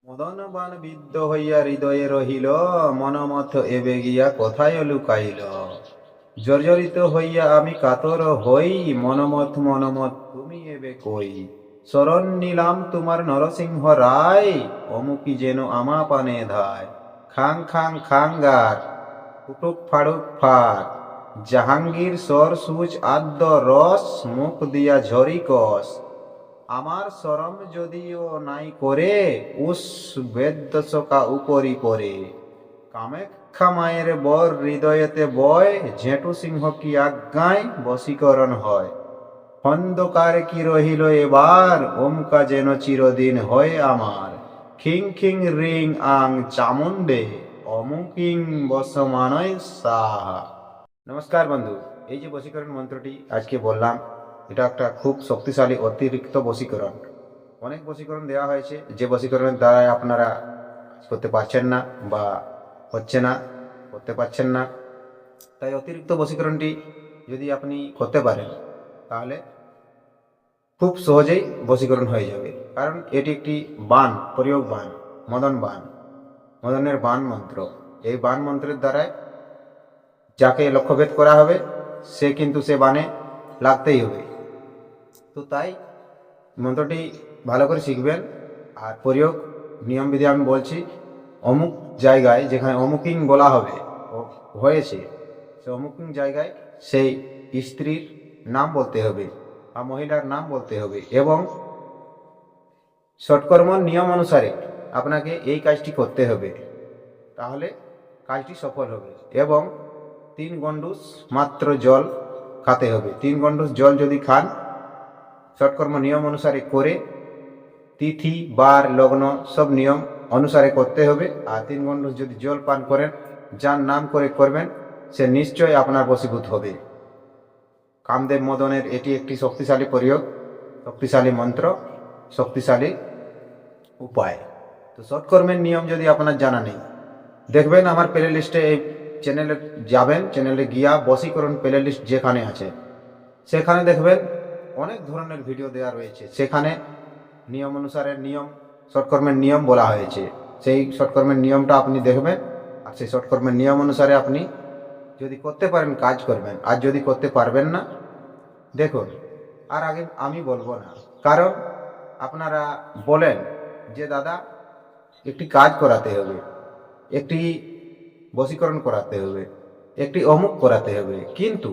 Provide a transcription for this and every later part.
মদনবান বিদ্ধ হইয়া হৃদয়ে রহিল, মনমথ এবে গিয়া কোথায় লুকাইল। জর্জরিত হইয়া আমি কাতর হই, মনমথ মনমথ তুমি এবে কই। শরণ নিলাম তোমার নরসিংহ রায়, অমুকি যেন আমা পানে ধায়। খাং খাং খাঙ্গার ফুটুক ফাড়ুক ফাট, জাহাঙ্গীর সর সুচ আদ্য রস, মুখ দিয়া ঝরি কস। আমার শরম যদিও নাই করে, উস বেদ্য শোকা উপরি পরে। কামাখ্যা মায়ের বর হৃদয়েতে বয়, ঝেঁটু সিংহ কি আজ্ঞায় বশীকরণ হয়। খন্দকার কি রহিল এবার, ওমকা যেন চিরদিন হয় আমার। খিং খিং রিং আং চামুন্ডে, অমুকিং বসমানয় সাহা। নমস্কার বন্ধু, এই যে বশীকরণ মন্ত্রটি আজকে বললাম, এটা একটা খুব শক্তিশালী অতিরিক্ত বশীকরণ। অনেক বশীকরণ দেওয়া হয়েছে, যে বশীকরণের দ্বারা আপনারা করতে পারছেন না বা হচ্ছে না, করতে পারছেন না। তাই অতিরিক্ত বশীকরণটি যদি আপনি করতে পারেন, তাহলে খুব সহজেই বশীকরণ হয়ে যাবে। কারণ এটি একটি বান, প্রয়োগ বান, বান, মদনের বান মন্ত্র। এই বান মন্ত্রের দ্বারায় যাকে লক্ষ্যভেদ করা হবে, সে কিন্তু সে বানে লাগতেই হবে। তো তাই মন্ত্রটি ভালো করে শিখবেন। আর প্রয়োগ নিয়মবিধি আমি বলছি, অমুক জায়গায় যেখানে অমুকিং বলা হবে হয়েছে, সে অমুকিং জায়গায় সেই স্ত্রীর নাম বলতে হবে বা মহিলার নাম বলতে হবে, এবং সৎকর্ম নিয়ম অনুসারে আপনাকে এই কাজটি করতে হবে, তাহলে কাজটি সফল হবে। এবং 3 গণ্ডূষ মাত্র জল খেতে হবে। 3 গণ্ডূষ জল যদি খান, সৎকর্ম নিয়ম অনুসারে করে, তিথি বার লগ্ন সব নিয়ম অনুসারে করতে হবে। আর 3 গণ্ডূষ যদি জল পান করেন, যার নাম করে করবেন, সে নিশ্চয় আপনার বশীভূত হবে। কামদেব মদনের এটি একটি শক্তিশালী প্রয়োগ, শক্তিশালী মন্ত্র, শক্তিশালী উপায়। তো সৎকর্মের নিয়ম যদি আপনার জানা নেই, দেখবেন আমার প্লে লিস্টে, এই চ্যানেলে যাবেন, চ্যানেলে গিয়া বশীকরণ প্লে লিস্ট যেখানে আছে, সেখানে দেখবেন অনেক ধরনের ভিডিও দেওয়া রয়েছে। সেখানে নিয়ম অনুসারে নিয়ম, সৎকর্মের নিয়ম বলা হয়েছে। সেই সৎকর্মের নিয়মটা আপনি দেখবেন, আর সেই সৎকর্মের নিয়ম অনুসারে আপনি যদি করতে পারেন কাজ করবেন। আর যদি করতে পারবেন না, দেখুন, আর আগে আমি বলবো না। কারণ আপনারা বলেন যে দাদা একটি কাজ করাতে হবে, একটি বশীকরণ করাতে হবে, একটি অমুক করাতে হবে, কিন্তু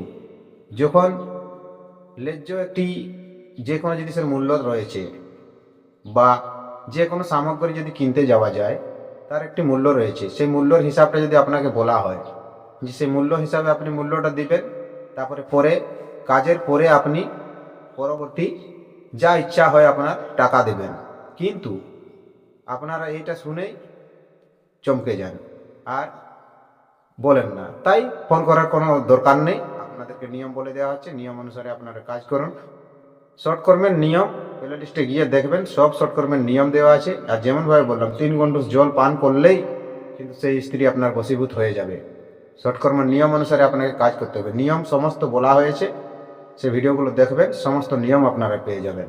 যখন ন্যায্য একটি যে কোনো জিনিসের মূল্য রয়েছে, বা যে কোনো সামগ্রী যদি কিনতে যাওয়া যায়, তার একটি মূল্য রয়েছে। সেই মূল্যর হিসাবটা যদি আপনাকে বলা হয়, যে সেই মূল্য হিসাবে আপনি মূল্যটা দিবেন, তারপরে পরে কাজের পরে আপনি পরবর্তী যা ইচ্ছা হয় আপনার টাকা দেবেন, কিন্তু আপনারা এইটা শুনেই চমকে যান আর বলেন না। তাই ফোন করার কোনো দরকার নেই, আপনাদেরকে নিয়ম বলে দেওয়া হচ্ছে, নিয়ম অনুসারে আপনারা কাজ করুন। শর্টকর্মের নিয়ম প্লে লিস্টে গিয়ে দেখবেন, সব শর্টকর্মের নিয়ম দেওয়া আছে। আর যেমনভাবে বললাম, 3 গণ্ডূষ জল পান করলেই কিন্তু সেই স্ত্রী আপনার বশীভূত হয়ে যাবে। শর্টকর্মের নিয়ম অনুসারে আপনাকে কাজ করতে হবে। নিয়ম সমস্ত বলা হয়েছে, সে ভিডিওগুলো দেখবেন, সমস্ত নিয়ম আপনারা পেয়ে যাবেন।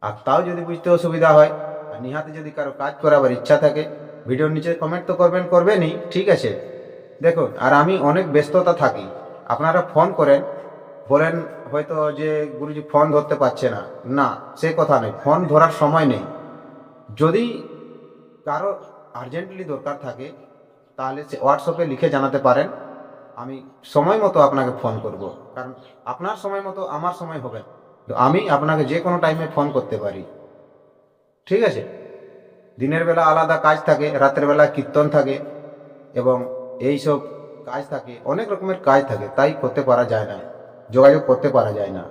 আর তাও যদি বুঝতে অসুবিধা হয়, আর নিহাতে যদি কারো কাজ করাবার ইচ্ছা থাকে, ভিডিওর নিচে কমেন্ট তো করবেনই, ঠিক আছে। দেখুন, আর আমি অনেক ব্যস্ততা থাকি, আপনারা ফোন করেন, বলেন হয়তো যে গুরুজি ফোন ধরতে পারছে না, না সে কথা নেই, ফোন ধরার সময় নেই। যদি কারো আর্জেন্টলি দরকার থাকে, তাহলে সে হোয়াটসঅ্যাপে লিখে জানাতে পারেন, আমি সময় মতো আপনাকে ফোন করব। কারণ আপনার সময় মতো আমার সময় হবে না, তো আমি আপনাকে যে কোনো টাইমে ফোন করতে পারি, ঠিক আছে। দিনের বেলা আলাদা কাজ থাকে, রাতের বেলা কীর্তন থাকে, এবং এই সব কাজ থাকে, অনেক রকমের কাজ থাকে, তাই করতে পারা যায় না, যোগাযোগ করতে পারা যায় না।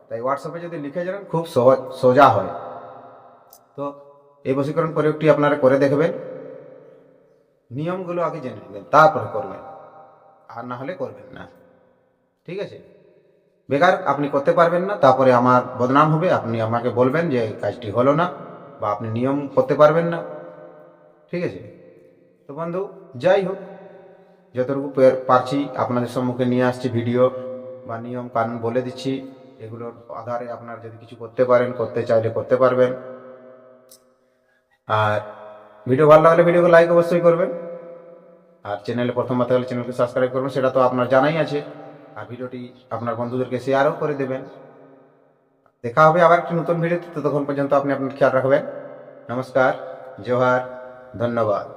তাই হোয়াটসঅ্যাপে যদি লিখে যান, খুব সহজ সোজা হয়। তো এই বশীকরণ প্রয়োগটি আপনারা করে দেখবেন, নিয়মগুলো আগে জেনে নেবেন, তারপরে করবেন, আর না হলে করবেন না, ঠিক আছে। বেকার আপনি করতে পারবেন না, তারপরে আমার বদনাম হবে, আপনি আমাকে বলবেন যে কাজটি হলো না, বা আপনি নিয়ম করতে পারবেন না, ঠিক আছে। তো বন্ধু, যাই হোক, যতটুকু পারছি আপনাদের সম্মুখে নিয়ে আসছি ভিডিও, বা নিয়ম কানুন বলে দিচ্ছি। এগুলোর আধারে আপনারা যদি কিছু করতে পারেন, করতে চাইলে করতে পারবেন। আর ভিডিও ভালো লাগলে ভিডিওকে লাইক অবশ্যই করবেন। আর চ্যানেলে প্রথমবার থাকলে চ্যানেলকে সাবস্ক্রাইব করবেন, সেটা তো আপনার জানাই আছে। আর ভিডিওটি আপনার বন্ধুদেরকে শেয়ারও করে দেবেন। দেখা হবে আবার একটি নতুন ভিডিওতে, ততক্ষণ পর্যন্ত আপনি আপনার খেয়াল রাখবেন। নমস্কার, জোহার, ধন্যবাদ।